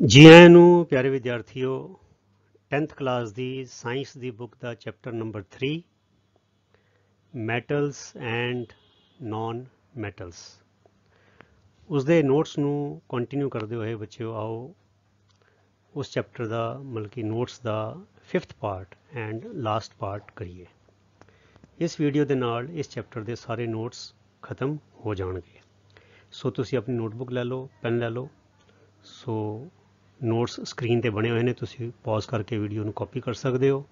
ਜੀ ਆਇਆਂ ਨੂੰ ਪਿਆਰੇ ਵਿਦਿਆਰਥੀਓ 10th class the science the book the chapter number 3 metals and naan metals ਉਸਦੇ ਨੋਟਸ ਨੂੰ ਕੰਟੀਨਿਊ ਕਰਦੇ ਹੋਏ ਬੱਚਿਓ ਆਓ ਉਸ ਚੈਪਟਰ ਦਾ ਮਤਲਬ ਕਿ notes the 5th part and last part ਕਰੀਏ। ਇਸ ਵੀਡੀਓ ਦੇ ਨਾਲ ਇਸ ਚੈਪਟਰ ਦੇ ਸਾਰੇ ਨੋਟਸ ਖਤਮ ਹੋ ਜਾਣਗੇ। ਸੋ ਤੁਸੀਂ ਆਪਣੀ ਨੋਟਬੁੱਕ ਲੈ ਲਓ, ਪੈਨ ਲੈ ਲਓ। ਸੋ ਨੋਟਸ ਸਕਰੀਨ ਤੇ ਬਣੇ ਹੋਏ ਨੇ, ਤੁਸੀਂ ਪੌਜ਼ ਕਰਕੇ ਵੀਡੀਓ ਨੂੰ ਕਾਪੀ ਕਰ ਸਕਦੇ ਹੋ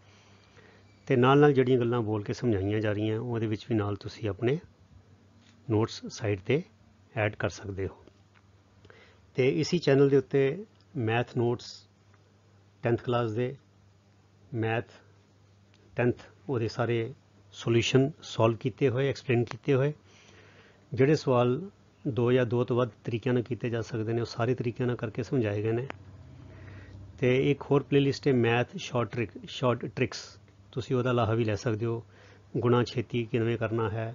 ਤੇ ਨਾਲ ਜਿਹੜੀਆਂ ਗੱਲਾਂ ਬੋਲ ਕੇ ਸਮਝਾਈਆਂ ਜਾ ਰਹੀਆਂ ਉਹਦੇ ਵਿੱਚ ਵੀ ਨਾਲ ਤੁਸੀਂ ਆਪਣੇ ਨੋਟਸ ਸਾਈਡ ਤੇ ਐਡ ਕਰ ਸਕਦੇ ਹੋ। ਤੇ ਇਸੀ ਚੈਨਲ ਦੇ ਉੱਤੇ ਮੈਥ ਨੋਟਸ 10th ਕਲਾਸ ਦੇ ਮੈਥ 10th ਉਹਦੇ ਸਾਰੇ ਸੋਲੂਸ਼ਨ ਸੋਲਵ ਕੀਤੇ ਹੋਏ, ਐਕਸਪਲੇਨ ਕੀਤੇ ਹੋਏ, ਜਿਹੜੇ ਸਵਾਲ 2 ਜਾਂ 2 ਤੋਂ ਵੱਧ ਤਰੀਕਿਆਂ ਨਾਲ ਕੀਤੇ ਜਾ ਸਕਦੇ ਨੇ ਉਹ ਸਾਰੇ ਤਰੀਕਿਆਂ ਨਾਲ ਕਰਕੇ ਸਮਝਾਏ ਗਏ ਨੇ। ਤੇ ਇੱਕ ਹੋਰ ਪਲੇਲਿਸਟ ਹੈ ਮੈਥ ਸ਼ਾਰਟ ਟ੍ਰਿਕਸ, ਤੁਸੀਂ ਉਹਦਾ ਲਾਹਾ ਵੀ ਲੈ ਸਕਦੇ ਹੋ। ਗੁਣਾ ਛੇਤੀ ਕਿਵੇਂ ਕਰਨਾ ਹੈ,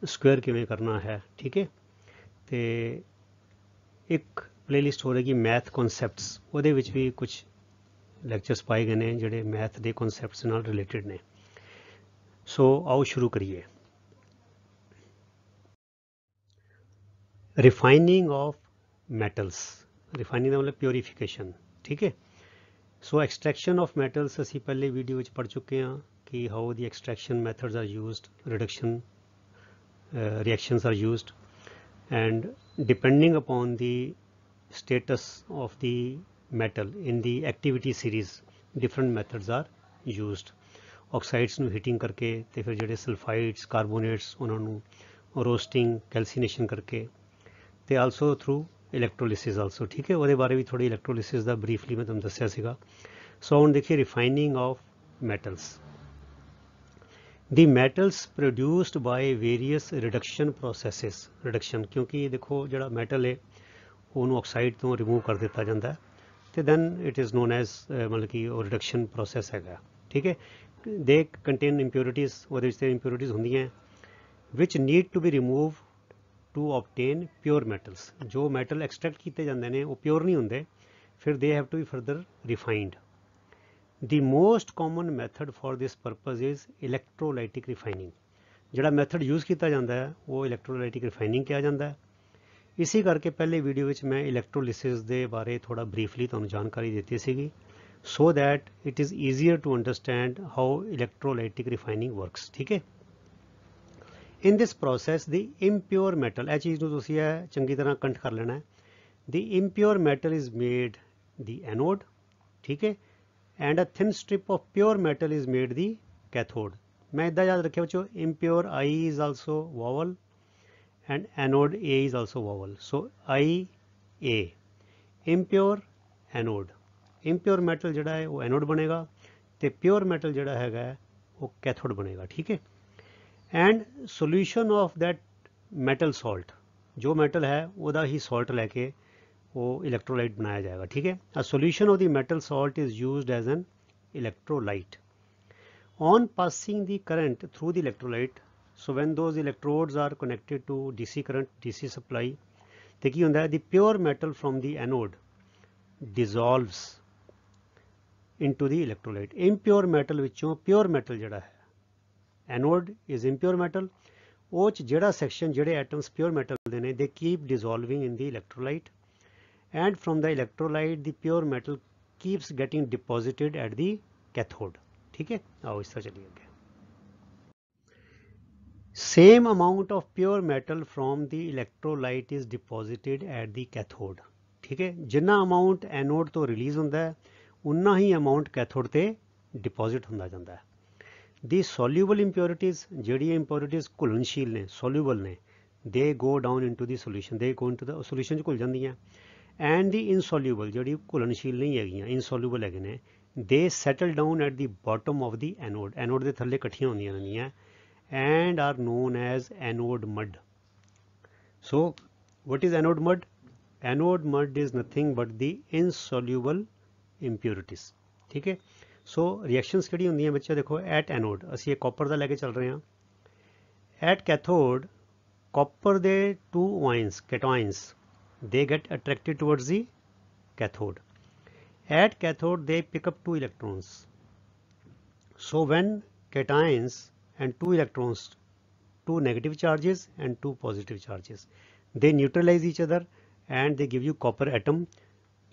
ਸਕੁਅਰ ਕਿਵੇਂ ਕਰਨਾ ਹੈ, ਠੀਕ ਹੈ। ਤੇ ਇੱਕ ਪਲੇਲਿਸਟ ਹੋ ਰਹੀ ਮੈਥ ਕਨਸੈਪਟਸ, ਉਹਦੇ ਵਿੱਚ ਵੀ ਕੁਝ ਲੈਕਚਰਸ ਪਾਏ ਗਏ ਨੇ ਜਿਹੜੇ ਮੈਥ ਦੇ ਕਨਸੈਪਟਸ ਨਾਲ ਰਿਲੇਟਡ ਨੇ। ਸੋ ਆਓ ਸ਼ੁਰੂ ਕਰੀਏ। ਰਿਫਾਈਨਿੰਗ ਆਫ ਮੈਟਲਸ, ਰਿਫਾਈਨਿੰਗ ਦਾ ਮਤਲਬ ਪਿਓਰੀਫਿਕੇਸ਼ਨ, ਠੀਕ ਹੈ। ਸੋ ਐਕਸਟ੍ਰੈਕਸ਼ਨ ਆਫ ਮੈਟਲਸ ਅਸੀਂ ਪਹਿਲੇ ਵੀਡੀਓ ਵਿੱਚ ਪੜ੍ਹ ਚੁੱਕੇ ਹਾਂ ਕਿ how the extraction methods are used, reduction reactions are used, and depending upon the status of the metal in the activity series different methods are used। ਆਕਸਾਈਡਸ ਨੂੰ ਹੀਟਿੰਗ ਕਰਕੇ ਤੇ ਫਿਰ ਜਿਹੜੇ ਸਲਫਾਈਡਸ ਕਾਰਬੋਨੇਟਸ ਉਹਨਾਂ ਨੂੰ ਰੋਸਟਿੰਗ ਕੈਲਸੀਨੇਸ਼ਨ ਕਰਕੇ ਤੇ ਆਲਸੋ ਥਰੂ ਇਲੈਕਟ੍ਰੋਲਿਸਿਸ ਆਲਸੋ, ਠੀਕ ਹੈ। ਉਹਦੇ ਬਾਰੇ ਵੀ ਥੋੜੀ ਇਲੈਕਟ੍ਰੋਲਿਸਿਸ ਦਾ ਬਰੀਫਲੀ ਮੈਂ ਤੁਹਾਨੂੰ ਦੱਸਿਆ ਸੀਗਾ। ਸੋ ਹੁਣ ਦੇਖੀਏ refining of metals. The metals produced by various reduction processes, reduction ਕਿਉਂਕਿ ਦੇਖੋ ਜਿਹੜਾ ਮੈਟਲ ਹੈ ਉਹਨੂੰ ਆਕਸਾਈਡ ਤੋਂ ਰਿਮੂਵ ਕਰ ਦਿੱਤਾ ਜਾਂਦਾ ਤੇ then it is known as ਮਤਲਬ ਕਿ ਉਹ ਰਿਡਕਸ਼ਨ ਪ੍ਰੋਸੈਸ ਹੈਗਾ, ਠੀਕ ਹੈ। ਦੇ ਕੰਟੇਨ ਇੰਪਿਉਰਿਟੀਜ਼, ਉਹਦੇ ਵਿੱਚ ਤੇ ਇੰਪਿਉਰਿਟੀਜ਼ ਹੁੰਦੀਆਂ which need to be removed to obtain pure metals। ਜੋ ਮੈਟਲ ਐਕਸਟਰੈਕਟ ਕੀਤੇ ਜਾਂਦੇ ਨੇ ਉਹ ਪਿਓਰ ਨਹੀਂ ਹੁੰਦੇ, ਫਿਰ they have to be further refined। The most common method for this purpose is electrolytic refining। ਜਿਹੜਾ ਮੈਥਡ ਯੂਜ਼ ਕੀਤਾ ਜਾਂਦਾ ਹੈ ਉਹ ਇਲੈਕਟ੍ਰੋਲਾਈਟਿਕ ਰਿਫਾਈਨਿੰਗ ਕਿਹਾ ਜਾਂਦਾ ਹੈ। ਇਸੇ ਕਰਕੇ ਪਹਿਲੇ ਵੀਡੀਓ ਵਿੱਚ ਮੈਂ ਇਲੈਕਟ੍ਰੋਲਿਸਿਸ ਦੇ ਬਾਰੇ ਥੋੜਾ ਬਰੀਫਲੀ ਤੁਹਾਨੂੰ ਜਾਣਕਾਰੀ ਦਿੱਤੀ ਸੀਗੀ so that it is easier to understand how electrolytic refining works, ਠੀਕ ਹੈ। In this process the impure metal, ਇਹ ਚੀਜ਼ ਨੂੰ ਤੁਸੀਂ ਇਹ ਚੰਗੀ ਤਰ੍ਹਾਂ ਕੰਠ ਕਰ ਲੈਣਾ ਹੈ। The impure metal is made the anode, ਠੀਕ ਹੈ, and a thin strip of pure metal is made the cathode। मैं इदा याद रखे बच्चों, impure I is also vowel and anode A is also vowel। so IA impure anode, impure metal ਜਿਹੜਾ ਹੈ ਉਹ anode ਬਣੇਗਾ ਤੇ pure metal ਜਿਹੜਾ ਹੈਗਾ ਉਹ cathode ਬਣੇਗਾ, ਠੀਕ ਹੈ। and solution of that metal salt, ਜੋ metal ਹੈ ਉਹਦਾ ਹੀ salt ਲੈ ਕੇ वो इलेक्ट्रोलाइट बनाया जाएगा, ठीक है। A solution of the metal salt is used as an electrolyte। On passing the current through the electrolyte, so when those electrodes are connected to DC current, DC supply, ਤੇ ਕੀ ਹੁੰਦਾ ਹੈ the pure metal from the anode dissolves into the electrolyte। impure metal ਵਿੱਚੋਂ pure metal ਜਿਹੜਾ ਹੈ anode is impure metal, ਉਹ ਚ ਜਿਹੜਾ section ਜਿਹੜੇ atoms pure metal ਦੇ ਨੇ they keep dissolving in the electrolyte and from the electrolyte the pure metal keeps getting deposited at the cathode, ठीक है। आओ इस तरह चलिए आगे। Same amount of pure metal from the electrolyte is deposited at the cathode, ठीक है। जिन्ना amount anode तो release ਹੁੰਦਾ है उन्ना ही amount cathode ਤੇ deposit ਹੁੰਦਾ ਜਾਂਦਾ है। The soluble impurities, ਜਿਹੜੀਆਂ impurities ਘੁਲਣਸ਼ੀਲ ਨੇ, soluble ਨੇ, they go down into the solution, they go into the solution ਚ ਘੁਲ ਜਾਂਦੀਆਂ। and the insoluble, ਜਿਹੜੀ ਘੁਲਣਸ਼ੀਲ ਨਹੀਂ ਹੈਗੀਆਂ, insoluble ਹੈਗੇ ਨੇ, they settle down at the bottom of the anode, anode ਦੇ ਥੱਲੇ ਇਕੱਠੀਆਂ ਹੁੰਦੀਆਂ ਰਹਿੰਦੀਆਂ and are known as anode mud। so what is anode mud? anode mud is nothing but the insoluble impurities, ਠੀਕ ਹੈ। ਸੋ ਰਿਐਕਸ਼ਨਸ ਕਿਹੜੀ ਹੁੰਦੀਆਂ ਬੱਚੇ ਦੇਖੋ, at anode ਅਸੀਂ ਇਹ ਕਾਪਰ ਦਾ ਲੈ ਕੇ ਚੱਲ ਰਹੇ ਹਾਂ, at cathode ਕਾਪਰ ਦੇ 2 ions cations they get attracted towards the cathode. At cathode they pick up 2 electrons. So when cations and 2 electrons, 2 negative charges and 2 positive charges, they neutralize each other and they give you copper atom,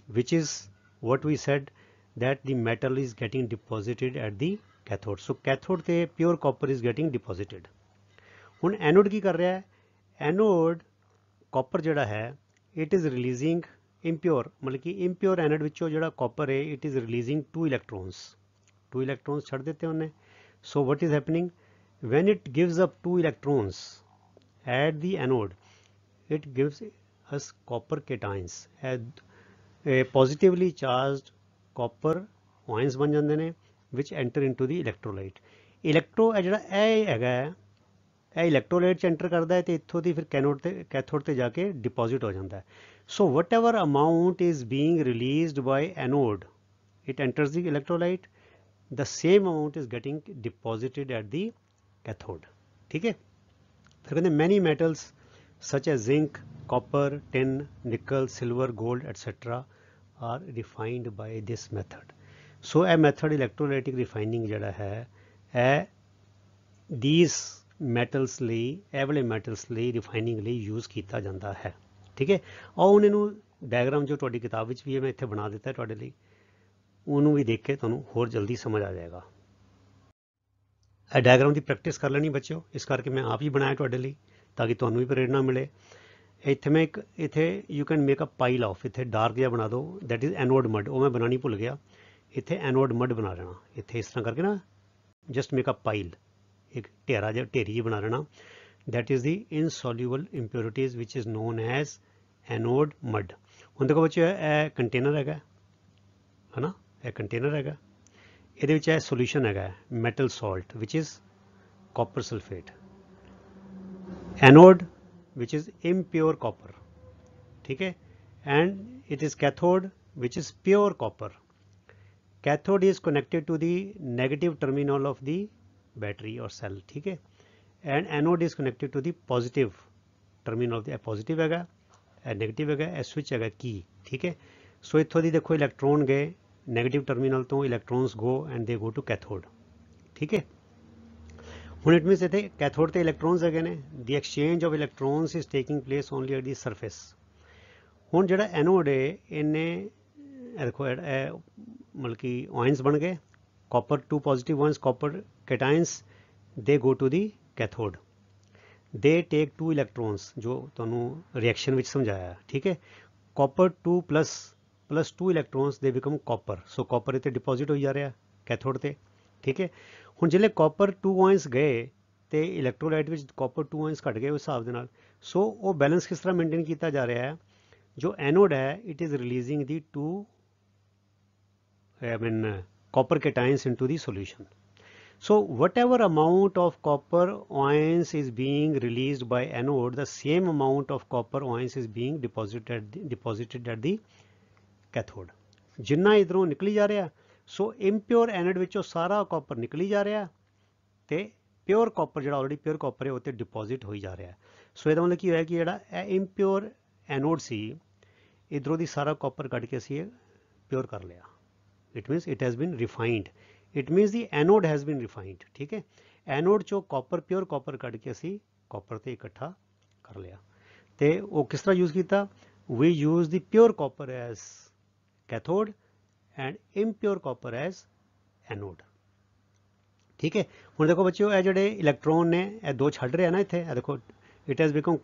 which is what we said that the metal is getting deposited at the cathode. So cathode ਤੇ pure copper is getting deposited. ਹੁਣ anode ਕੀ ਕਰ ਰਿਹਾ ਹੈ? Anode copper ਜਿਹੜਾ ਹੈ it is releasing impure, मतलब कि impure anode ਵਿੱਚੋਂ ਜਿਹੜਾ copper ਹੈ it is releasing 2 electrons. 2 electrons ਛੱਡ ਦਿੱਤੇ ਉਹਨੇ. So what is happening? When it gives up 2 electrons at the anode, it gives us copper cations. Positively charged copper ions ਬਣ ਜਾਂਦੇ ਨੇ which enter into the electrolyte. Electro ਜਿਹੜਾ ਇਹ ਹੈਗਾ ਇਹ electrolyte ਚ enter ਕਰਦਾ ਹੈ ਤੇ ਇੱਥੋਂ ਦੀ ਫਿਰ cathode ਤੇ ਜਾ ਕੇ deposit ਹੋ ਜਾਂਦਾ ਹੈ. So whatever amount is being released by anode, it enters the electrolyte. The same amount is getting deposited at the cathode. ठीक है? फिर कहते many metals such as zinc, copper, tin, nickel, silver, gold, etc. are refined by this method. So a method electrolytic refining ਜਿਹੜਾ ਹੈ ਇਹ these metals ਲਈ ਇਹ ਵਾਲੇ metals ਲਈ refining ਲਈ use ਕੀਤਾ ਜਾਂਦਾ ਹੈ. ਠੀਕ ਹੈ? ਆਓ ਹੁਣ ਇਹਨੂੰ ਡਾਇਗਰਾਮ ਜੋ ਤੁਹਾਡੀ ਕਿਤਾਬ ਵਿੱਚ ਵੀ ਹੈ ਮੈਂ ਇੱਥੇ ਬਣਾ ਦਿੱਤਾ ਤੁਹਾਡੇ ਲਈ, ਉਹਨੂੰ ਵੀ ਦੇਖ ਕੇ ਤੁਹਾਨੂੰ ਹੋਰ ਜਲਦੀ ਸਮਝ ਆ ਜਾਏਗਾ. ਇਹ ਡਾਇਗਰਾਮ ਦੀ ਪ੍ਰੈਕਟਿਸ ਕਰ ਲੈਣੀ ਬੱਚਿਓ, ਇਸ ਕਰਕੇ ਮੈਂ ਆਪ ਹੀ ਬਣਾਇਆ ਤੁਹਾਡੇ ਲਈ ਤਾਂ ਕਿ ਤੁਹਾਨੂੰ ਵੀ ਪ੍ਰੇਰਣਾ ਮਿਲੇ. ਇੱਥੇ ਮੈਂ ਇੱਕ ਇੱਥੇ you can make a pile of, ਇੱਥੇ ਡਾਰਕ ਜਿਹਾ ਬਣਾ ਦਿਓ, ਦੈਟ ਇਜ਼ ਐਨੋਡ ਮਡ, ਉਹ ਮੈਂ ਬਣਾਉਣੀ ਭੁੱਲ ਗਿਆ. ਇੱਥੇ ਐਨੋਡ ਮਡ ਬਣਾ ਲੈਣਾ, ਇੱਥੇ ਇਸ ਤਰ੍ਹਾਂ ਕਰਕੇ ਨਾ ਜਸਟ ਮੇਕ ਅ ਪਾਈਲ, ਇੱਕ ਢੇਰੀ ਜਿਹੀ ਬਣਾ ਲੈਣਾ. that is the insoluble impurities which is known as anode mud. ਹੁਣ ਦੇਖੋ ਬੱਚਿਓ ਇਹ ਕੰਟੇਨਰ ਹੈਗਾ ਹੈ ਨਾ, ਇਹ ਕੰਟੇਨਰ ਹੈਗਾ, ਇਹਦੇ ਵਿੱਚ ਇਹ ਸੋਲੂਸ਼ਨ ਹੈਗਾ metal salt which is copper sulfate, anode which is impure copper. ठीक है? and it is cathode which is pure copper. Cathode is connected to the negative terminal of the battery or cell. ठीक है? and anode is connected to the positive terminal of the positive ਹੈਗਾ, ਇਹ negative ਹੈਗਾ, ਇਹ switch ਹੈਗਾ key. ਠੀਕ ਹੈ? ਸੋ ਇੱਥੋਂ ਦੀ ਦੇਖੋ ਇਲੈਕਟ੍ਰੋਨ ਗਏ negative terminal ਤੋਂ, electrons go and they go to cathode. ਠੀਕ ਹੈ? ਹੁਣ ਇਟ ਮੀਨਸ ਇੱਥੇ cathode ਤੇ electrons ਹੈਗੇ ਨੇ, the exchange of electrons is taking place only at the surface. ਹੁਣ ਜਿਹੜਾ anode ਹੈ ਇਹਨੇ ਇਹ ਦੇਖੋ ਇਹ ਮਤਲਬ ਕਿ ions ਬਣ ਗਏ, copper 2 positive ones, copper cations, they go to the cathode. they take 2 electrons ਜੋ ਤੁਹਾਨੂੰ reaction ਵਿੱਚ ਸਮਝਾਇਆ. ਠੀਕ ਹੈ? copper 2 plus 2 electrons they become copper. so copper ਇੱਥੇ deposit ਹੋਈ ਜਾ ਰਿਹਾ cathode ਤੇ. ਠੀਕ ਹੈ? ਹੁਣ ਜਿਹੜੇ copper 2 ions ਗਏ ਤੇ electrolyte ਵਿੱਚ copper 2 ions ਘਟ ਗਏ ਉਸ ਹਿਸਾਬ ਦੇ ਨਾਲ, ਸੋ ਉਹ ਬੈਲੈਂਸ ਕਿਸ ਤਰ੍ਹਾਂ ਮੇਨਟੇਨ ਕੀਤਾ ਜਾ ਰਿਹਾ ਹੈ? ਜੋ anode ਹੈ it is releasing the 2 copper cations into the solution. So whatever amount of copper ions is being released by anode, the same amount of copper ions is being deposited at the cathode. ਜਿੰਨਾ ਇਧਰੋਂ ਨਿਕਲੀ ਜਾ ਰਿਹਾ, ਸੋ impure anode ਵਿੱਚੋਂ ਸਾਰਾ copper ਨਿਕਲੀ ਜਾ ਰਿਹਾ ਤੇ pure copper ਜਿਹੜਾ already pure copper ਹੈ ਉਹ ਤੇ deposit ਹੋਈ ਜਾ ਰਿਹਾ. ਸੋ ਇਹਦਾ ਮਤਲਬ ਕੀ ਹੋਇਆ ਕਿ ਜਿਹੜਾ ਇਹ impure anode ਸੀ ਇਧਰੋਂ ਦੀ ਸਾਰਾ copper ਕੱਢ ਕੇ ਅਸੀਂ ਇਹ pure ਕਰ ਲਿਆ. It means it has been refined. It means the anode has been refined. ठीक है? anode चो copper pure copper ਕੱਢ ਕੇ ਅਸੀਂ copper ਤੇ ਇਕੱਠਾ ਕਰ ਲਿਆ ਤੇ ਉਹ ਕਿਸ ਤਰ੍ਹਾਂ use ਕੀਤਾ? we use the pure copper as cathode and impure copper as anode. ठीक है? ਹੁਣ ਦੇਖੋ ਬੱਚਿਓ ਇਹ ਜਿਹੜੇ ਇਲੈਕਟ੍ਰੋਨ ਨੇ ਇਹ ਦੋ ਛੱਡ ਰਿਹਾ ਨਾ ਇੱਥੇ, ਇਹ ਦੇਖੋ it has become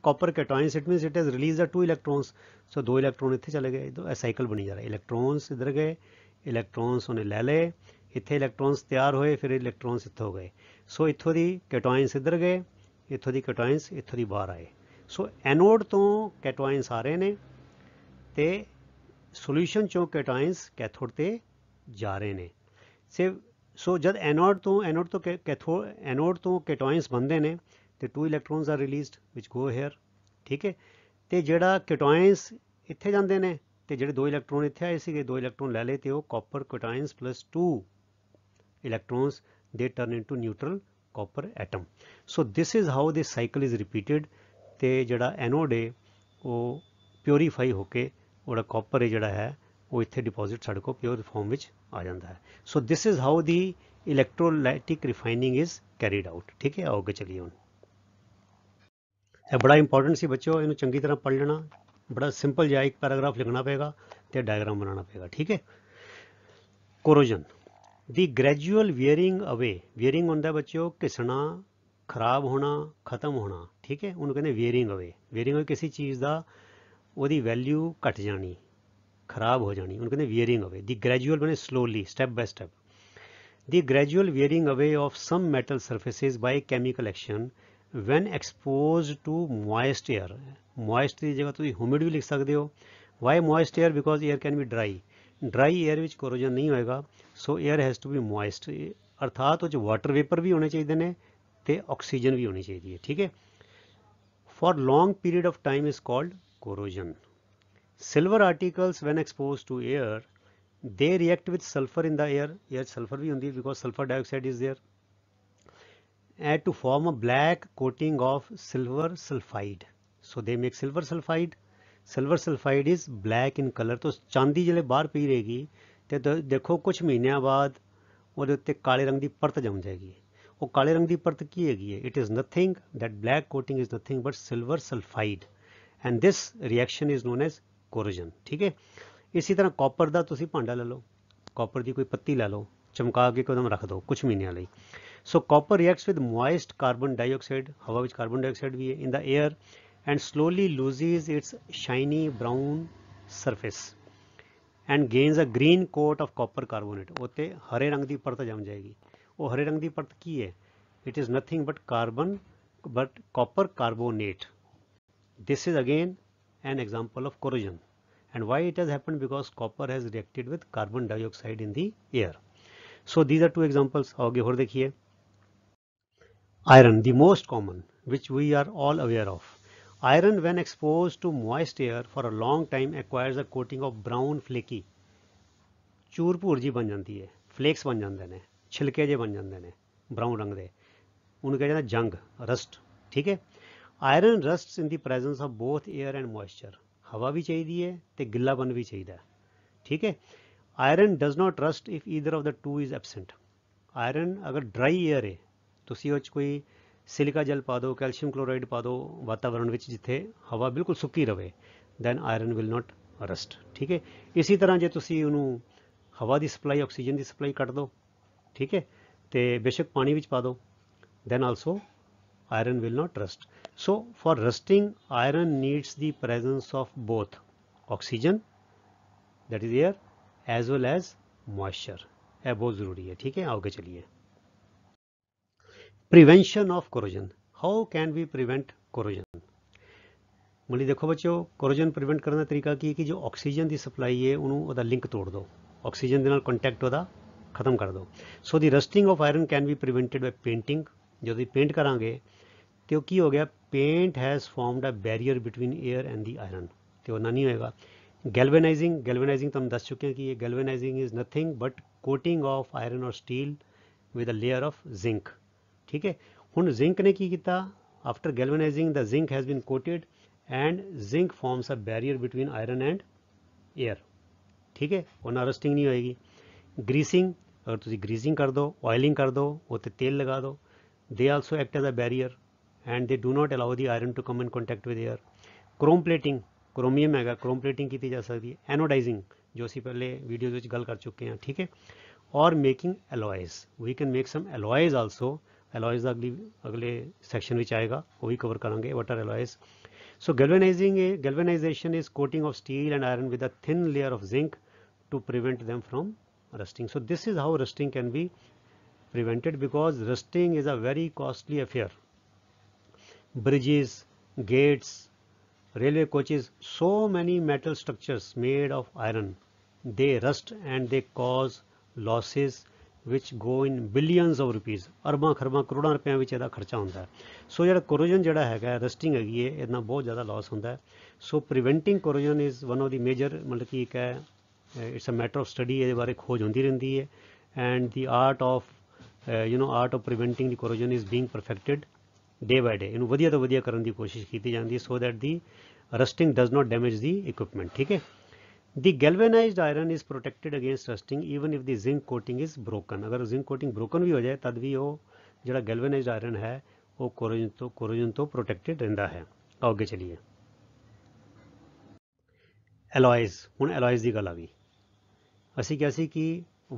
copper cations. it means it has released the 2 electrons. so 2 electron ਇੱਥੇ ਚਲੇ ਗਏ, ਇਹ ਸਾਈਕਲ ਬਣੀ ਜਾ ਰਿਹਾ, electrons ਇੱਧਰ ਗਏ, ਇਲੈਕਟ੍ਰੋਨਸ ਉਹਨੇ ਲੈ ਲਏ, ਇੱਥੇ ਇਲੈਕਟ੍ਰੋਨਸ ਤਿਆਰ ਹੋਏ, ਫਿਰ ਇਲੈਕਟ੍ਰੋਨਸ ਇੱਥੋਂ ਗਏ, ਸੋ ਇੱਥੋਂ ਦੀ ਕੈਟਾਇਨਸ ਇੱਧਰ ਗਏ, ਇੱਥੋਂ ਦੀ ਕੈਟਾਇਨਸ ਇੱਥੋਂ ਦੀ ਬਾਹਰ ਆਏ. ਸੋ ਐਨੋਡ ਤੋਂ ਕੈਟਾਇਨਸ ਆ ਰਹੇ ਨੇ ਤੇ ਸੋਲੂਸ਼ਨ ਚੋਂ ਕੈਟਾਇਨਸ ਕੈਥੋਡ ਤੇ ਜਾ ਰਹੇ ਨੇ. ਸੋ ਜਦ ਐਨੋਡ ਤੋਂ ਕੈਟਾਇਨਸ ਬਣਦੇ ਨੇ ਤੇ 2 ਇਲੈਕਟ੍ਰੋਨਸ ਆਰ ਰਿਲੀਜ਼ਡ ਵਿਚ ਗੋ ਹੇਅਰ. ਠੀਕ ਹੈ? ਤੇ ਜਿਹੜਾ ਕੈਟਾਇਨਸ ਇੱਥੇ ਜਾਂਦੇ ਨੇ ਤੇ ਜਿਹੜੇ 2 ਇਲੈਕਟ੍ਰੋਨ ਇੱਥੇ ਆਏ ਸੀਗੇ, 2 ਇਲੈਕਟ੍ਰੋਨ ਲੈ ਲਏ ਤੇ ਉਹ copper ਕੈਟਾਇਨਸ plus 2 electrons they turn into neutral copper atom. So this is how this cycle is repeated ਤੇ ਜਿਹੜਾ anode ਹੈ ਉਹ purify ਹੋ ਕੇ ਉਹਦਾ ਕਾਪਰ ਹੈ ਜਿਹੜਾ ਹੈ ਉਹ ਇੱਥੇ ਡਿਪੋਜ਼ਿਟ ਸਾਡੇ ਕੋਲ ਪਿਓਰ ਫਾਰਮ ਵਿੱਚ ਆ ਜਾਂਦਾ ਹੈ। So this is how the ਇਲੈਕਟ੍ਰੋਲਾਈਟਿਕ refining is carried out. ਠੀਕ ਹੈ, ਆਓ ਅੱਗੇ ਚਲੀਏ ਹੁਣ। ਇਹ ਬੜਾ ਇੰਪੋਰਟੈਂਟ ਸੀ ਬੱਚਿਓ, ਇਹਨੂੰ ਚੰਗੀ ਤਰ੍ਹਾਂ ਪੜ੍ਹ ਲੈਣਾ। ਬੜਾ ਸਿੰਪਲ ਜਿਹਾ ਇੱਕ ਪੈਰਾਗ੍ਰਾਫ ਲਿਖਣਾ ਪਏਗਾ ਤੇ ਡਾਇਗਰਾਮ ਬਣਾਉਣਾ ਪਏਗਾ। ਠੀਕ ਹੈ, ਕੋਰੋਜਨ ਦੀ ਗ੍ਰੈਜੂਅਲ ਵੇਅਰਿੰਗ ਅਵੇ। ਵੇਅਰਿੰਗ ਹੁੰਦਾ ਬੱਚਿਓ ਘਿਸਣਾ, ਖਰਾਬ ਹੋਣਾ, ਖਤਮ ਹੋਣਾ। ਠੀਕ ਹੈ, ਉਹਨੂੰ ਕਹਿੰਦੇ ਵੇਅਰਿੰਗ ਅਵੇ। ਵੇਅਰਿੰਗ ਅਵੇ ਕਿਸੇ ਚੀਜ਼ ਦਾ ਉਹਦੀ ਵੈਲਿਊ ਘਟ ਜਾਣੀ, ਖਰਾਬ ਹੋ ਜਾਣੀ, ਉਹਨੂੰ ਕਹਿੰਦੇ ਵੇਅਰਿੰਗ ਅਵੇ। ਦੀ ਗ੍ਰੈਜੂਅਲ ਬਣੇ slowly, step by step. The gradual wearing away of some metal surfaces by chemical action when exposed to moist air। moist ਦੀ ਜਗ੍ਹਾ ਤੁਸੀਂ humid ਵੀ ਲਿਖ ਸਕਦੇ ਹੋ। why moist air? because air can be dry। dry air ਵਿੱਚ corrosion ਨਹੀਂ ਹੋਏਗਾ, so air has to be moist। ਅਰਥਾਤ ਉਹ 'ਚ ਵਾਟਰ ਵੇਪਰ ਵੀ ਹੋਣੇ ਚਾਹੀਦੇ ਨੇ ਤੇ ਆਕਸੀਜਨ ਵੀ ਹੋਣੀ ਚਾਹੀਦੀ ਹੈ। ਠੀਕ ਹੈ, for long period of time is called corrosion। silver articles when exposed to air they react with sulfur in the air। air sulfur ਵੀ ਹੁੰਦੀ ਹੈ because sulfur dioxide is there and to form a black coating of silver sulfide। so they make silver sulfide। silver sulfide is black in color। तो ਚਾਂਦੀ ਜਿਹੜੇ ਬਾਹਰ ਪਈ ਰਹੇਗੀ ਤੇ ਦੇਖੋ ਕੁਝ ਮਹੀਨਿਆਂ ਬਾਅਦ ਉਹਦੇ ਉੱਤੇ ਕਾਲੇ ਰੰਗ ਦੀ ਪਰਤ ਜੰਮ ਜਾਏਗੀ। ਉਹ ਕਾਲੇ ਰੰਗ ਦੀ ਪਰਤ ਕੀ ਹੈਗੀ ਹੈ? It is nothing, that black coating is nothing but silver sulphide and this reaction is known as corrosion. ਠੀਕ ਹੈ, ਇਸੇ ਤਰ੍ਹਾਂ ਕਾਪਰ ਦਾ ਤੁਸੀਂ ਭਾਂਡਾ ਲੈ ਲਓ, ਕਾਪਰ ਦੀ ਕੋਈ ਪੱਤੀ ਲੈ ਲਓ, ਚਮਕਾ ਕੇ ਕਦਮ ਰੱਖ ਦਿਓ ਕੁਝ ਮਹੀਨਿਆਂ ਲਈ। So copper reacts with moist carbon dioxide, ਹਵਾ ਵਿੱਚ ਕਾਰਬਨ ਡਾਈਆਕਸਾਈਡ ਵੀ ਹੈ in the air and slowly loses its shiny brown surface and gains a green coat of copper carbonate. ਉੱਤੇ ਹਰੇ ਰੰਗ ਦੀ ਪਰਤ ਜੰਮ ਜਾਏਗੀ। ਉਹ ਹਰੇ ਰੰਗ ਦੀ ਪਰਤ ਕੀ ਹੈ? It is nothing but copper carbonate. this is again an example of corrosion and why it has happened? because copper has reacted with carbon dioxide in the air। so these are two examples। आगे और देखिए, iron, the most common which we are all aware of। iron when exposed to moist air for a long time acquires a coating of brown flaky। ਚੂਰ ਭੂਰ ਜੀ ਬਣ ਜਾਂਦੀ ਹੈ, flakes ਬਣ ਜਾਂਦੇ ਨੇ, ਛਿਲਕੇ ਜੇ ਬਣ ਜਾਂਦੇ ਨੇ ਬਰਾਊਨ ਰੰਗ ਦੇ, ਉਹਨੂੰ ਕਿਹਾ ਜਾਂਦਾ ਜੰਗ, ਰਸਟ। ਠੀਕ ਹੈ, iron ਰਸਟਸ in the presence of both air and moisture. ਹਵਾ ਵੀ ਚਾਹੀਦੀ ਹੈ ਤੇ ਗਿੱਲਾਪਨ ਵੀ ਚਾਹੀਦਾ। ਠੀਕ ਹੈ, iron does not rust if either of the to is absent. Iron ਅਗਰ ਡਰਾਈ ਏਅਰ ਹੈ, ਤੁਸੀਂ ਉਹ 'ਚ ਕੋਈ ਸਿਲਿਕਾ ਜੈਲ ਪਾ ਦਿਓ, ਕੈਲਸ਼ੀਅਮ ਕਲੋਰਾਈਡ ਪਾ ਦਿਓ ਵਾਤਾਵਰਣ ਵਿੱਚ ਜਿੱਥੇ ਹਵਾ ਬਿਲਕੁਲ ਸੁੱਕੀ ਰਵੇ, then iron will not rust. ਠੀਕ ਹੈ, ਇਸੇ ਤਰ੍ਹਾਂ ਜੇ ਤੁਸੀਂ ਉਹਨੂੰ ਹਵਾ ਦੀ ਸਪਲਾਈ, ਆਕਸੀਜਨ ਦੀ ਸਪਲਾਈ ਕੱਟ ਦਿਓ, ਠੀਕ ਹੈ, ਤੇ ਬੇਸ਼ੱਕ ਪਾਣੀ ਵਿੱਚ ਪਾ ਦਿਓ, then also iron will not rust। so for rusting iron needs the presence of both oxygen that is air as well as moisture। यह बहुत ज़रूरी है। ठीक है, आगे चलिए। prevention of corrosion। how can we prevent corrosion? मतलब देखो बच्चों, corrosion prevent करने का तरीका की है कि जो ऑक्सीजन की सप्लाई है ਉਹਨੂੰ ਉਹਦਾ ਲਿੰਕ ਤੋੜ ਦਿਓ, ਆਕਸੀਜਨ ਦੇ ਨਾਲ ਕੰਟੈਕਟ ਉਹਦਾ ਖਤਮ ਕਰ ਦਿਓ। So the rusting of iron can be prevented by painting. ਜਦੋਂ ਤੁਸੀਂ ਪੇਂਟ ਕਰਾਂਗੇ ਤੇ ਉਹ ਕੀ ਹੋ ਗਿਆ? Paint has formed a barrier between air and the iron, ਤੇ ਉਹਨਾਂ ਨਹੀਂ ਹੋਏਗਾ। ਗੈਲਵੇਨਾਈਜ਼ਿੰਗ, ਗੈਲਵੇਨਾਈਜ਼ਿੰਗ ਤੁਹਾਨੂੰ ਦੱਸ ਚੁੱਕੇ ਹਾਂ ਕਿ ਇਹ galvanising is nothing but coating of iron or steel with a layer of zinc. ਠੀਕ ਹੈ, ਹੁਣ ਜ਼ਿੰਕ ਨੇ ਕੀ ਕੀਤਾ? After galvanising the zinc has been coated and zinc forms a barrier between iron and air. ਠੀਕ ਹੈ, ਉਹਨਾਂ rusting ਨਹੀਂ ਹੋਏਗੀ। ਗਰੀਸਿੰਗ, ਅਗਰ ਤੁਸੀਂ ਗਰੀਸਿੰਗ ਕਰ ਦਿਓ, ਆਇਲਿੰਗ ਕਰ ਦਿਓ, ਉੱਤੇ ਤੇਲ ਲਗਾ ਦਿਓ, they also act as a barrier and they do not allow the iron to come in contact with air। chrome plating, chromium ਹੈਗਾ, chrome plating ਕੀਤੀ ਜਾ ਸਕਦੀ ਹੈ। anodizing ਜੋ ਅਸੀਂ ਪਹਿਲੇ ਵੀਡੀਓ ਵਿੱਚ ਗੱਲ ਕਰ ਚੁੱਕੇ ਹਾਂ। ਠੀਕ ਹੈ, ਔਰ making alloys, we can make some alloys also। alloys ਦਾ ਅਗਲੇ ਸੈਕਸ਼ਨ ਵਿੱਚ ਆਏਗਾ, ਉਹ ਵੀ ਕਵਰ ਕਰਾਂਗੇ what are alloys। so galvanization is coating of steel and iron with a thin layer of zinc to prevent them from rusting। so this is how rusting can be prevented because rusting is a very costly affair। bridges, gates, railway coaches, so many metal structures made of iron, they rust and they cause losses which go in billions of rupees। ਅਰਬਾਂ ਖਰਬਾਂ ਕਰੋੜਾਂ ਰੁਪਇਆਂ ਵਿੱਚ ਇਹਦਾ ਖਰਚਾ ਹੁੰਦਾ ਹੈ। ਸੋ ਜਿਹੜਾ ਕੋਰੋਜਨ ਜਿਹੜਾ ਹੈਗਾ, ਰਸਟਿੰਗ ਹੈਗੀ ਹੈ, ਇਹਦਾ ਬਹੁਤ ਜ਼ਿਆਦਾ ਲਾਸ ਹੁੰਦਾ ਹੈ। So preventing corrosion is one of the major, ਮਤਲਬ ਕਿ ਇੱਕ ਹੈ, it's a matter of study, ਇਹਦੇ ਬਾਰੇ ਖੋਜ ਹੁੰਦੀ ਰਹਿੰਦੀ ਹੈ। And the art of art of preventing the corrosion is being perfected day by day। ਇਹਨੂੰ ਵਧੀਆ ਤੋਂ ਵਧੀਆ ਕਰਨ ਦੀ ਕੋਸ਼ਿਸ਼ ਕੀਤੀ ਜਾਂਦੀ ਹੈ so that the rusting does not damage the equipment। ਠੀਕ ਹੈ, The galvanized iron is protected against rusting even if the zinc coating is broken। अगर zinc coating broken भी हो जाए तद भी वो ਜਿਹੜਾ galvanized iron है वो corrosion तो protected ਰਹਿੰਦਾ है। ਅੱਗੇ ਚਲੀਏ alloys। ਹੁਣ alloys ਦੀ ਗੱਲ ਆ ਗਈ। ਅਸੀਂ ਕਿਹਾ ਸੀ ਕਿ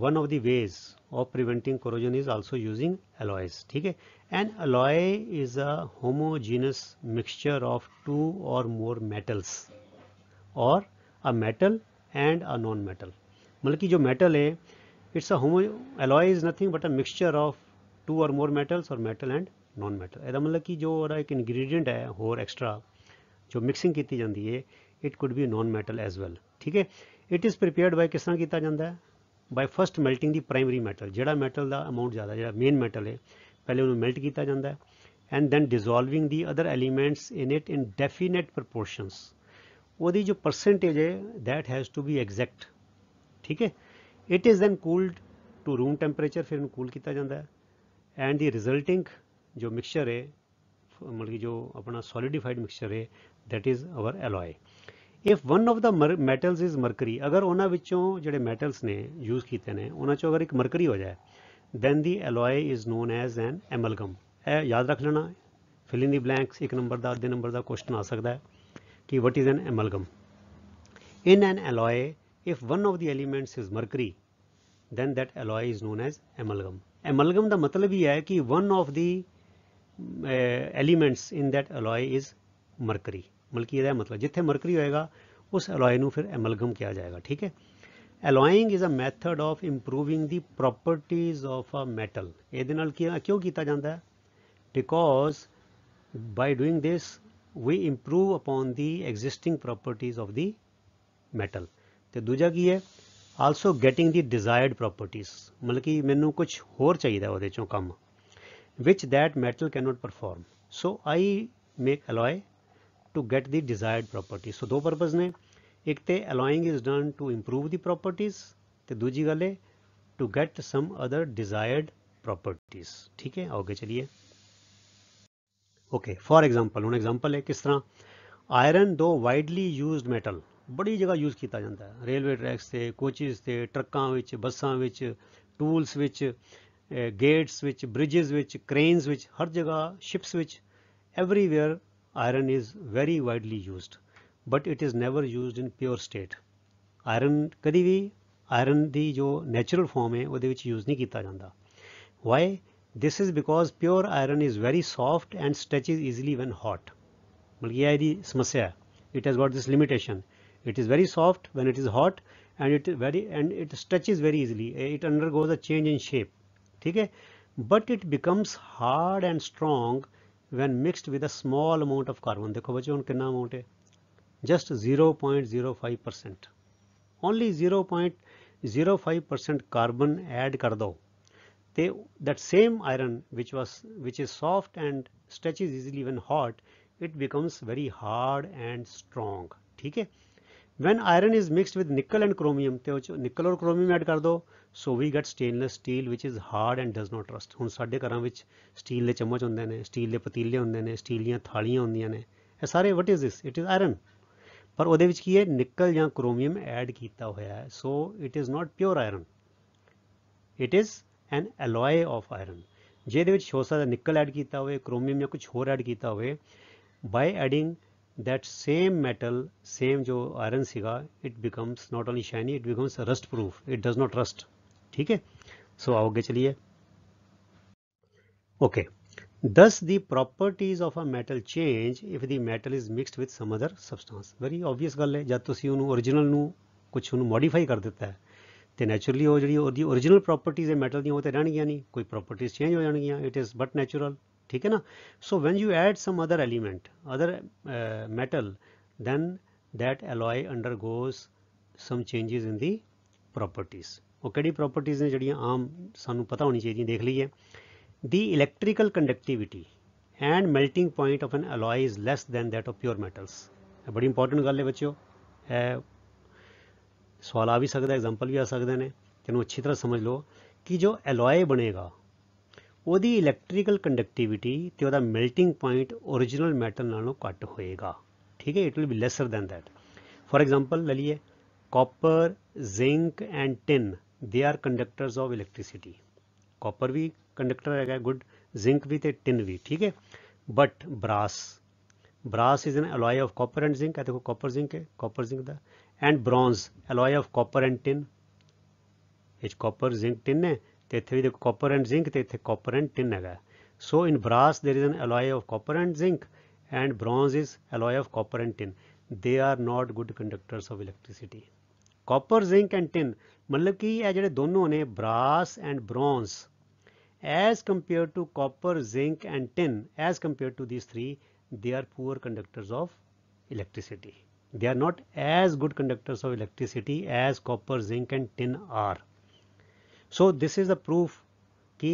one of the ways of preventing corrosion is also using alloys। ठीक है। An alloy is a homogeneous mixture of two or more metals or a metal and a non-metal। मतलब कि जो metal है it's a alloy is nothing but a mixture of two or more metals or metal and non-metal। ਇਹਦਾ मतलब कि जो एक ingredient है ਹੋਰ extra जो mixing ਕੀਤੀ ਜਾਂਦੀ ਹੈ it could be non-metal as well। ठीक है। it is prepared by ਕਿਸ ਤਰ੍ਹਾਂ ਕੀਤਾ ਜਾਂਦਾ ਹੈ by first melting the primary metal। ਜਿਹੜਾ metal ਦਾ amount ਜ਼ਿਆਦਾ ਜਿਹੜਾ main metal ਹੈ ਪਹਿਲੇ ਉਹਨੂੰ melt ਕੀਤਾ ਜਾਂਦਾ ਹੈ and then dissolving the other elements in it in definite proportions। ਉਹਦੀ जो percentage है that has to be exact। ठीक है। it is then cooled to room temperature। फिर ਉਹਨੂੰ cool ਕੀਤਾ ਜਾਂਦਾ ਹੈ and the resulting जो mixture है मतलब कि जो अपना solidified mixture है that is our alloy। if one of the metals is mercury अगर ਉਹਨਾਂ ਵਿੱਚੋਂ ਜਿਹੜੇ metals ਨੇ use ਕੀਤੇ ਨੇ ਉਹਨਾਂ ਚੋਂ ਅਗਰ ਇੱਕ mercury ਹੋ ਜਾਏ then the alloy is known as an amalgam। ਇਹ ਯਾਦ ਰੱਖ ਲੈਣਾ fill in the blanks ਇੱਕ ਨੰਬਰ ਦਾ ਅੱਧੇ ਨੰਬਰ ਦਾ question ਆ ਸਕਦਾ ਹੈ कि what is an amalgam। in an alloy if one of the elements is mercury then that alloy is known as amalgam। amalgam ਦਾ ਮਤਲਬ ਹੀ ਹੈ ਕਿ one of the elements in that alloy is mercury। मतलब कि ਇਹਦਾ ਮਤਲਬ ਜਿੱਥੇ mercury ਹੋਏਗਾ ਉਸ alloy ਨੂੰ ਫਿਰ amalgam ਕਿਹਾ ਜਾਏਗਾ। ठीक है। alloying is a method of improving the properties of a metal। ਇਹਦੇ ਨਾਲ ਕਿਉਂ ਕੀਤਾ ਜਾਂਦਾ ਹੈ because by doing this we improve upon the existing properties of the metal। ਤੇ ਦੂਜਾ ਕੀ ਹੈ also getting the desired properties। मतलब कि ਮੈਨੂੰ ਕੁਝ ਹੋਰ ਚਾਹੀਦਾ ਉਹਦੇ ਚੋਂ ਕੰਮ which that metal cannot perform so I make alloy to get the desired properties। so ਦੋ purpose ਨੇ ਇੱਕ ਤੇ alloying is done to improve the properties ਤੇ ਦੂਜੀ ਗੱਲ ਹੈ to get some other desired properties। ठीक है। आगे चलिए ओके फॉर एग्जाम्पल ਹੁਣ एग्जाम्पल है किस तरह आयरन दो वाइडली यूज्ड मैटल बड़ी जगह यूज किया जाता है रेलवे ट्रैक्स से कोचिज से ट्रकों ਵਿੱਚ ਬੱਸਾਂ ਵਿੱਚ ਟੂਲਸ ਵਿੱਚ ਗੇਟਸ ਵਿੱਚ ਬ੍ਰਿਜਸ ਵਿੱਚ ਕ੍ਰੇਨਸ ਵਿੱਚ ਹਰ ਜਗ੍ਹਾ ਸ਼ਿਪਸ ਵਿੱਚ everywhere iron is very widely used but it is never used in pure state। Iron ਕਦੀ ਵੀ ਆਇਰਨ ਦੀ ਜੋ ਨੈਚੁਰਲ ਫਾਰਮ ਹੈ ਉਹਦੇ ਵਿੱਚ ਯੂਜ਼ ਨਹੀਂ ਕੀਤਾ ਜਾਂਦਾ। why this is because pure iron is very soft and stretches easily when hot। मतलब ये है समस्या है it has got this limitation it is very soft when it is hot and it stretches very easily it undergoes a change in shape। ठीक है। but it becomes hard and strong when mixed with a small amount of carbon। देखो बच्चों ਹੁਣ कितना amount है just 0.05% only 0.05% carbon add कर दो they that same iron which is soft and stretches easily when hot it becomes very hard and strong। ठीक है। when iron is mixed with nickel and chromium ਤੇ nickel और chromium add कर दो so we get stainless steel which is hard and does not rust। ਹੁਣ ਸਾਡੇ ਘਰਾਂ ਵਿੱਚ ਸਟੀਲ ਦੇ ਚਮਚ ਹੁੰਦੇ ਨੇ ਸਟੀਲ ਦੇ ਪਤੀਲੇ ਹੁੰਦੇ ਨੇ ਸਟੀਲ ਦੀਆਂ ਥਾਲੀਆਂ ਹੁੰਦੀਆਂ ਨੇ ਇਹ ਸਾਰੇ what is this it is iron ਪਰ ਉਹਦੇ ਵਿੱਚ ਕੀ ਹੈ ਨਿਕਲ ਜਾਂ ਕ੍ਰੋਮੀਅਮ ਐਡ ਕੀਤਾ ਹੋਇਆ ਹੈ so it is not pure iron it is an alloy of iron। ਜੇ ਇਹਦੇ ਵਿੱਚ ਹੋ ਸਕਦਾ ਨਿਕਲ ਐਡ ਕੀਤਾ ਹੋਵੇ ਕ੍ਰੋਮੀਅਮ ਜਾਂ ਕੁਝ ਹੋਰ ਐਡ ਕੀਤਾ ਹੋਵੇ by adding that same metal same जो iron सीगा it becomes not only shiny it becomes rust proof it does not rust। ठीक है। so आगे चलिए okay thus the properties of a metal change if the metal is mixed with some other substance। very obvious ਗੱਲ ਹੈ ਜਦ ਤੁਸੀਂ ਉਹਨੂੰ original ਨੂੰ ਕੁਝ ਉਹਨੂੰ modify ਕਰ ਦਿੱਤਾ ਹੈ ਤੇ ਨੈਚੁਰਲੀ ਉਹ ਜਿਹੜੀ ਉਹਦੀ original properties ਹੈ metal ਦੀਆਂ ਉਹ ਤੇ ਰਹਿਣਗੀਆਂ ਨਹੀਂ ਕੋਈ properties change ਹੋ ਜਾਣਗੀਆਂ it is but natural। ठीक है ना। so when you add some other element other metal then that alloy undergoes some changes in the properties। ਉਹ ਕਿਹੜੀ properties ਨੇ ਜਿਹੜੀਆਂ ਆਮ ਸਾਨੂੰ ਪਤਾ ਹੋਣੀ ਚਾਹੀਦੀਆਂ ਦੇਖ ਲਈਏ the electrical conductivity and melting point of an alloy is less than that of pure metals। ਇਹ ਬੜੀ ਇੰਪੋਰਟੈਂਟ ਗੱਲ ਹੈ ਬੱਚਿਓ ਇਹ ਸਵਾਲ ਆ ਵੀ ਸਕਦਾ ਐਗਜ਼ਾਮਪਲ ਵੀ ਆ ਸਕਦੇ ਨੇ ਤੈਨੂੰ ਅੱਛੀ ਤਰ੍ਹਾਂ ਸਮਝ ਲਓ ਕਿ ਜੋ alloy ਬਣੇਗਾ ਉਹਦੀ ਇਲੈਕਟ੍ਰੀਕਲ ਕੰਡਕਟੀਵਿਟੀ ਤੇ ਉਹਦਾ ਮੈਲਟਿੰਗ ਪੁਆਇੰਟ ਓਰੀਜਨਲ ਮੈਟਲ ਨਾਲੋਂ ਘੱਟ ਹੋਏਗਾ। ਠੀਕ ਹੈ। It will be lesser than that. For example ले लिए copper, zinc and tin, they are conductors of electricity. copper भी conductor है good, zinc भी ते tin भी, ठीक है. but brass is an alloy of copper and zinc. देखो copper zinc है, copper zinc दा. and bronze alloy of copper and tin. ਇਹ copper zinc tin है ਤੇ ਇੱਥੇ ਵੀ देखो copper and zinc ਤੇ ਇੱਥੇ copper and tin ਹੈਗਾ. so in brass there is an alloy of copper and zinc and bronze is alloy of copper and tin. they are not good conductors of electricity. copper, zinc and tin मतलब कि ਇਹ ਜਿਹੜੇ ਦੋਨੋਂ ਨੇ brass and bronze as compared to copper, zinc and tin, as compared to these three, they are poor conductors of electricity. They are not as good conductors of electricity as copper, zinc and tin are. So this is the proof कि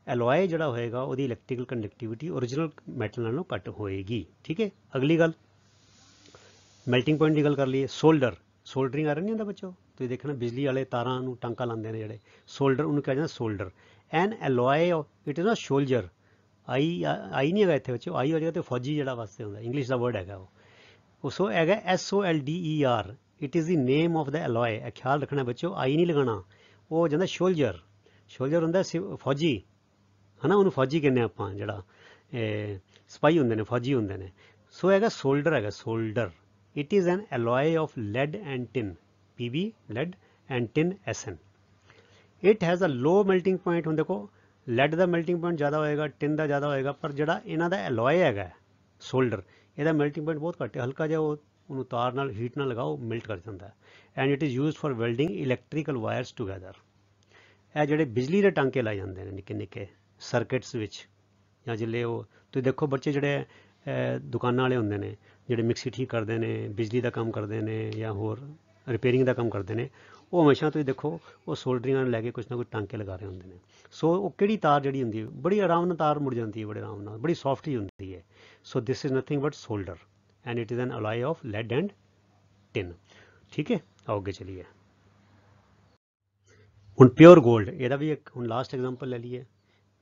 alloy ਜਿਹੜਾ ਹੋਏਗਾ ਉਹਦੀ electrical conductivity original metal ਨਾਲੋਂ ਘੱਟ ਹੋਏਗੀ. ਠੀਕ ਹੈ. ਅਗਲੀ ਗੱਲ ਮੈਲਟਿੰਗ ਪੁਆਇੰਟ ਦੀ ਗੱਲ ਕਰ ਲਈਏ. ਸੋਲਡਰ, ਸੋਲਡਰਿੰਗ ਆ ਨਹੀਂ ਹੁੰਦਾ ਬੱਚੋ, ਤੁਸੀਂ ਦੇਖਣਾ ਬਿਜਲੀ ਵਾਲੇ ਤਾਰਾਂ ਨੂੰ ਟਾਂਕਾ ਲਾਉਂਦੇ ਨੇ ਜਿਹੜੇ, ਸੋਲਡਰ ਉਹਨੂੰ ਕਿਹਾ ਜਾਂਦਾ soldier. N alloy it is ਨਾ ਸ਼ੋਲਜਰ. ਆਈ ਨਹੀਂ ਹੈਗਾ ਇੱਥੇ ਬੱਚੋ, ਆਈ ਹੋ ਜਾਏਗਾ ਤੇ ਫੌਜੀ ਜਿਹੜਾ ਵਾਸਤੇ ਹੁੰਦਾ, ਇੰਗਲਿਸ਼ ਦਾ ਵਰਡ ਹੈਗਾ ਉਹ. ਸੋ ਹੈਗਾ SOLDER. It is the name of the alloy. ਇਹ ਖਿਆਲ ਰੱਖਣਾ ਬੱਚੋ, ਆਈ ਨਹੀਂ ਲਗਾਉਣਾ, ਉਹ ਹੋ ਜਾਂਦਾ ਸ਼ੋਲਜਰ. ਸ਼ੋਲਜਰ ਹੁੰਦਾ ਫੌਜੀ ਹੈ ਨਾ, ਉਹਨੂੰ ਫੌਜੀ ਕਹਿੰਦੇ ਆਪਾਂ, ਜਿਹੜਾ ਸਿਪਾਹੀ ਹੁੰਦੇ ਨੇ, ਫੌਜੀ ਹੁੰਦੇ ਨੇ. ਸੋ ਹੈਗਾ ਸੋਲਡਰ, ਹੈਗਾ solder. It is an alloy of lead and tin, PB lead and tin SN. It has a low melting point. ਹੁਣ ਦੇਖੋ ਲੈਡ ਦਾ ਮੈਲਟਿੰਗ ਪੁਆਇੰਟ ਜ਼ਿਆਦਾ ਹੋਏਗਾ, ਟਿਨ ਦਾ ਜ਼ਿਆਦਾ ਹੋਏਗਾ, ਪਰ ਜਿਹੜਾ ਇਹਨਾਂ ਦਾ ਐਲੋਏ ਹੈਗਾ ਸੋਲਡਰ, ਇਹਦਾ ਮੈਲਟਿੰਗ ਪੁਆਇੰਟ ਬਹੁਤ ਘੱਟ ਹੈ. ਹਲਕਾ ਜਿਹਾ ਉਹਨੂੰ ਤਾਰ ਨਾਲ ਹੀਟ ਨਾਲ ਲਗਾਓ, ਮਿਲਟ ਕਰ ਜਾਂਦਾ. And it is used for welding electrical virus together. ਇਹ ਜਿਹੜੇ ਬਿਜਲੀ ਦੇ ਟਾਂਕੇ ਲਾਏ ਜਾਂਦੇ ਨੇ ਨਿੱਕੇ ਨਿੱਕੇ ਸਰਕਿਟਸ ਵਿੱਚ, ਜਾਂ ਜਿੱਲੇ ਉਹ ਤੁਸੀਂ ਦੇਖੋ ਬੱਚੇ ਜਿਹੜੇ ਦੁਕਾਨਾਂ ਵਾਲੇ ਹੁੰਦੇ ਨੇ, ਜਿਹੜੇ ਮਿਕਸੀ ਠੀਕ ਕਰਦੇ ਨੇ, ਬਿਜਲੀ ਦਾ ਕੰਮ ਕਰਦੇ ਨੇ, ਜਾਂ ਹੋਰ ਰਿਪੇਅਰਿੰਗ ਦਾ ਕੰਮ ਕਰਦੇ ਨੇ, ਉਹ ਹਮੇਸ਼ਾ ਤੁਸੀਂ ਦੇਖੋ ਉਹ ਸੋਲਡਰਿੰਗਾਂ ਨੂੰ ਲੈ ਕੇ ਕੁਛ ਨਾ ਕੁਛ ਟਾਂਕੇ ਲਗਾ ਰਹੇ ਹੁੰਦੇ ਨੇ. ਸੋ ਉਹ ਕਿਹੜੀ ਤਾਰ ਜਿਹੜੀ ਹੁੰਦੀ ਹੈ, ਬੜੀ ਆਰਾਮ ਨਾਲ ਤਾਰ ਮੁੜ ਜਾਂਦੀ ਹੈ, ਬੜੇ ਆਰਾਮ ਨਾਲ, ਬੜੀ ਸੌਫਟਲੀ ਹੁੰਦੀ ਹੈ. So this is nothing but solder and it is an alloy of lead and tin. ਠੀਕ ਹੈ. ਆਓ ਅੱਗੇ ਚਲੀਏ. ਹੁਣ ਪਿਓਰ ਗੋਲਡ, ਇਹਦਾ ਵੀ ਇੱਕ ਹੁਣ ਲਾਸਟ ਐਗਜ਼ਾਮਪਲ ਲੈ ਲਈਏ.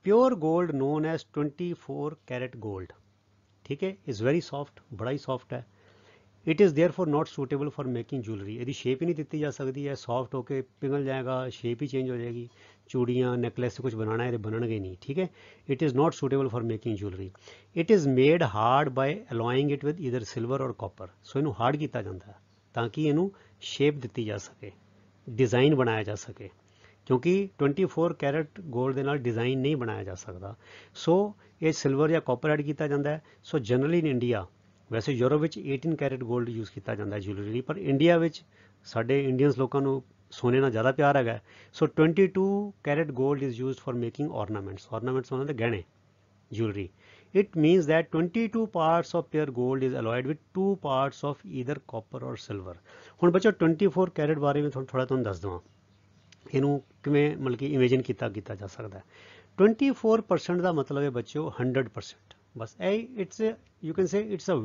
Pure gold known as 24 carat gold. ठीक है. इज़ वेरी सॉफ्ट, बड़ा ही सॉफ्ट है. It is therefore not suitable for making jewellery. ਇਹਦੀ ਸ਼ੇਪ ਹੀ ਨਹੀਂ ਦਿੱਤੀ ਜਾ ਸਕਦੀ ਹੈ, ਸੌਫਟ ਹੋ ਕੇ ਪਿਘਲ ਜਾਏਗਾ, ਸ਼ੇਪ ਹੀ ਚੇਂਜ ਹੋ ਜਾਏਗੀ. ਚੂੜੀਆਂ ਨੈਕਲੈਸ ਕੁਝ ਬਣਾਉਣਾ ਇਹਦੇ ਬਣਨਗੇ ਨਹੀਂ. ਠੀਕ ਹੈ. It is not suitable for making jewellery. It is made hard by alloying it with either silver or copper. So ਇਹਨੂੰ ਹਾਰਡ ਕੀਤਾ ਜਾਂਦਾ ਤਾਂ ਕਿ ਇਹਨੂੰ ਸ਼ੇਪ ਦਿੱਤੀ ਜਾ ਸਕੇ, ਡਿਜ਼ਾਈਨ ਬਣਾਇਆ ਜਾ ਸਕੇ, ਕਿਉਂਕਿ 24 कैरेट गोल्ड ਦੇ ਨਾਲ ਡਿਜ਼ਾਈਨ ਨਹੀਂ ਬਣਾਇਆ ਜਾ ਸਕਦਾ. ਸੋ ਇਹ ਸਿਲਵਰ ਜਾਂ ਕਾਪਰ ਐਡ ਕੀਤਾ ਜਾਂਦਾ ਹੈ. ਸੋ ਜਨਰਲੀ ਇਨ ਇੰਡੀਆ, ਵੈਸੇ ਯੂਰਪ ਵਿੱਚ 18 कैरेट गोल्ड ਯੂਜ਼ ਕੀਤਾ ਜਾਂਦਾ ਜੁਐਲਰੀ ਲਈ, ਪਰ ਇੰਡੀਆ ਵਿੱਚ ਸਾਡੇ ਇੰਡੀਅਨਸ ਲੋਕਾਂ ਨੂੰ ਸੋਨੇ ਨਾਲ ਜ਼ਿਆਦਾ ਪਿਆਰ ਹੈਗਾ. So 22 carat gold is used for making ornaments. ornaments ਉਹਨਾਂ ਦੇ ਗਹਿਣੇ, jewelry. It means that 22 parts of pure gold is alloyed with 2 parts of either copper or silver. ਹੁਣ ਬੱਚੋ 24 कैरेट ਬਾਰੇ ਮੈਂ ਥੋੜਾ ਤੁਹਾਨੂੰ ਦੱਸ ਦਵਾਂ, ਇਹਨੂੰ ਕਿਵੇਂ ਮਤਲਬ ਕਿ ਇਮੇਜਿਨ ਕੀਤਾ ਜਾ ਸਕਦਾ ਹੈ. 24% ਦਾ ਮਤਲਬ ਹੈ ਬੱਚਿਓ 100%. ਬਸ ਇਹ it's you can say it's a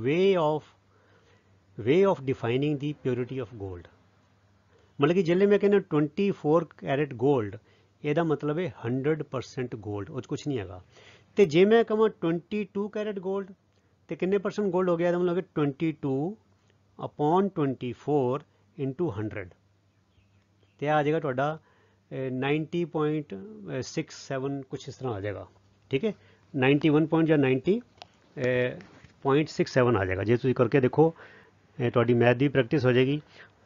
way of defining the purity of gold. ਮਤਲਬ ਕਿ ਜਿਵੇਂ ਮੈਂ ਕਹਿੰਦਾ 24 कैरेट गोल्ड, ਇਹਦਾ ਮਤਲਬ ਹੈ 100% ਗੋਲਡ, ਉਹ 'ਚ ਕੁਛ ਨਹੀਂ ਹੈਗਾ. ਤੇ ਜੇ ਮੈਂ ਕਹਾਂ 22 कैरेट गोल्ड, ਤੇ ਕਿੰਨੇ ਪਰਸੈਂਟ ਗੋਲਡ ਹੋ ਗਿਆ? ਇਹਦਾ ਮਤਲਬ ਹੈ 22/24 into 100, ਤੇ ਆ ਜਾਏਗਾ ਤੁਹਾਡਾ 90.67 ਕੁਛ ਇਸ ਤਰ੍ਹਾਂ ਆ ਜਾਏਗਾ. ਠੀਕ ਹੈ. 91 ਜਾਂ 90.67 ਆ ਜਾਏਗਾ. ਜੇ ਤੁਸੀਂ ਕਰਕੇ ਦੇਖੋ, ਤੁਹਾਡੀ ਮੈਥ ਦੀ ਪ੍ਰੈਕਟਿਸ ਹੋ ਜਾਏਗੀ.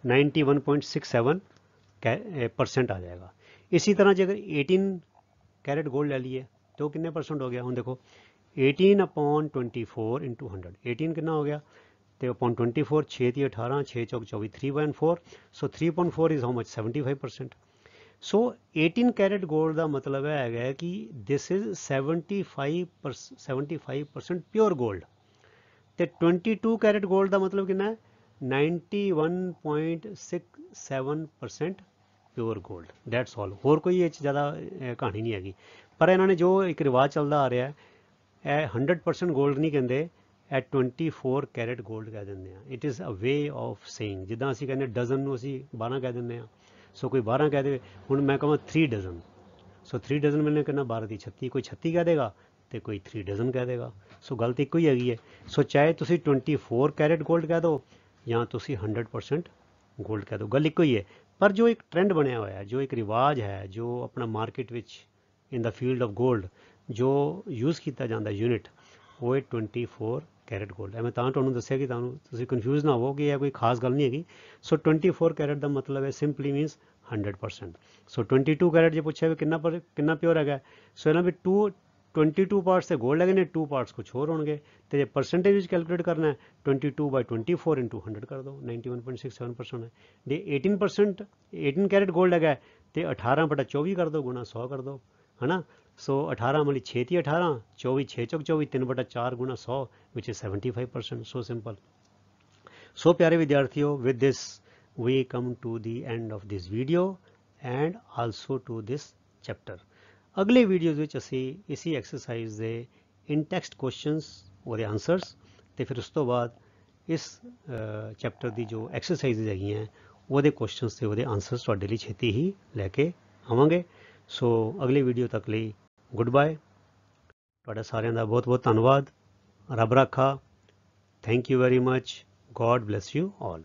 91.67% ਆ ਜਾਏਗਾ. ਇसी तरह ਜੇ ਅਗਰ 18 कैरेट गोल्ड ਲੈ ਲਈਏ तो कितने परसेंट हो गया? ਹੁਣ देखो 18/24 into 100, 18 ਕਿੰਨਾ ਹੋ ਗਿਆ ਤੇ upon 24, 6 × 18, 6 × 24, 3/4. So 3/4 is how much? 75%. So 18 carat gold ਦਾ ਮਤਲਬ ਹੈਗਾ ਕਿ this is 75% प्योर गोल्ड. ਤੇ 22 कैरेट गोल्ड ਦਾ ਮਤਲਬ ਕਿੰਨਾ ਹੈ? 91.67% प्योर गोल्ड. That's all. ਹੋਰ ਕੋਈ ਇਹ 'ਚ ਜ਼ਿਆਦਾ ਕਹਾਣੀ ਨਹੀਂ ਹੈਗੀ. ਪਰ ਇਹਨਾਂ ਨੇ ਜੋ ਇੱਕ ਰਿਵਾਜ ਚੱਲਦਾ ਆ ਰਿਹਾ, ਇਹ 100% ਗੋਲਡ ਨਹੀਂ ਕਹਿੰਦੇ, ਇਹ 24 कैरेट गोल्ड ਕਹਿ ਦਿੰਦੇ ਆ. It is a way of saying. ਜਿੱਦਾਂ ਅਸੀਂ ਕਹਿੰਦੇ ਡਜ਼ਨ ਨੂੰ ਅਸੀਂ 12 ਕਹਿ ਦਿੰਦੇ ਹਾਂ. ਸੋ ਕੋਈ 12 ਕਹਿ ਦੇਵੇ, ਹੁਣ ਮੈਂ ਕਹਾਂ 3 ਡਜ਼ਨ, ਸੋ 3 ਡਜ਼ਨ ਮੈਨੇ ਕਿੰਨਾ? 12 ਦੀ 36, ਕੋਈ 36 ਕਹਿ ਦੇਗਾ ਤੇ ਕੋਈ 3 ਡਜ਼ਨ ਕਹਿ ਦੇਗਾ. ਸੋ ਗੱਲ ਤਾਂ ਇੱਕੋ ਹੀ ਹੈਗੀ ਹੈ. ਸੋ ਚਾਹੇ ਤੁਸੀਂ 24 कैरेट गोल्ड ਕਹਿ ਦਿਓ ਜਾਂ ਤੁਸੀਂ 100% गोल्ड कह दो, गल एक ही है। पर जो एक ट्रेंड बनया हुआ है, जो एक रिवाज है, जो अपना market which in the field of gold जो यूज़ किया जाता यूनिट, वो है 24 कैरेट गोल्ड है। मैं ਤੁਹਾਨੂੰ ਦੱਸਿਆ ਕਿ ਤੁਸੀਂ ਕਨਫਿਊਜ਼ ਨਾ ਹੋਵੋ ਕਿ ਇਹ ਕੋਈ ਖਾਸ ਗੱਲ ਨਹੀਂ ਹੈਗੀ। ਸੋ 24 कैरेट ਦਾ ਮਤਲਬ ਹੈ ਸਿੰਪਲੀ ਮੀਨਸ 100%। ਸੋ 22 कैरेट ਜੇ ਪੁੱਛਿਆ ਵੀ ਕਿੰਨਾ ਪਿਓਰ ਹੈਗਾ, ਸੋ ਇਹਨਾਂ ਵਿੱਚ 22 ਪਾਰਟਸ ਤੇ ਗੋਲਡ ਹੈਗੇ ਨੇ, 2 ਪਾਰਟਸ ਕੁਛ ਹੋਰ ਹੋਣਗੇ। ਤੇ ਜੇ ਪਰਸੈਂਟੇਜ ਵਿੱਚ ਕੈਲਕੂਲੇਟ ਕਰਨਾ ਹੈ 22/24 into 100 ਕਰ ਦਿਓ, 91.67% ਹੈ। ਜੇ 18 कैरेट गोल्ड ਹੈਗਾ ਤੇ 18/24 ਕਰ ਦਿਓ, ਗੁਣਾ 100 ਕਰ ਦਿਓ, है ना। सो 18 वाली 6 थी 18, 24 6 चौक 24, 3/4 गुना 100 which is 75%। So simple. So प्यारे विद्यार्थियों, with this we come to the end of this video and also to this chapter. अगले वीडियोज़ ਵਿੱਚ ਅਸੀਂ इसी एक्सरसाइज ਦੇ इन टैक्सट क्वेश्चंस ਉਹਦੇ ਆਨਸਰਸ ਤੇ ਫਿਰ ਉਸ ਤੋਂ ਬਾਅਦ ਇਸ ਚੈਪਟਰ ਦੀ ਜੋ ਐਕਸਰਸਾਈਜ਼ਸ ਹੈਗੀਆਂ ਉਹਦੇ ਕੁਐਸਚਨਸ ਤੇ ਉਹਦੇ ਆਨਸਰਸ ਤੁਹਾਡੇ ਲਈ ਛੇਤੀ ਹੀ ਲੈ ਕੇ ਆਵਾਂਗੇ। ਸੋ ਅਗਲੀ ਵੀਡੀਓ ਤੱਕ ਲਈ ਗੁੱਡ ਬਾਏ। ਤੁਹਾਡਾ ਸਾਰਿਆਂ ਦਾ ਬਹੁਤ ਬਹੁਤ ਧੰਨਵਾਦ। ਰੱਬ ਰਾਖਾ। Thank you very much. God bless you all.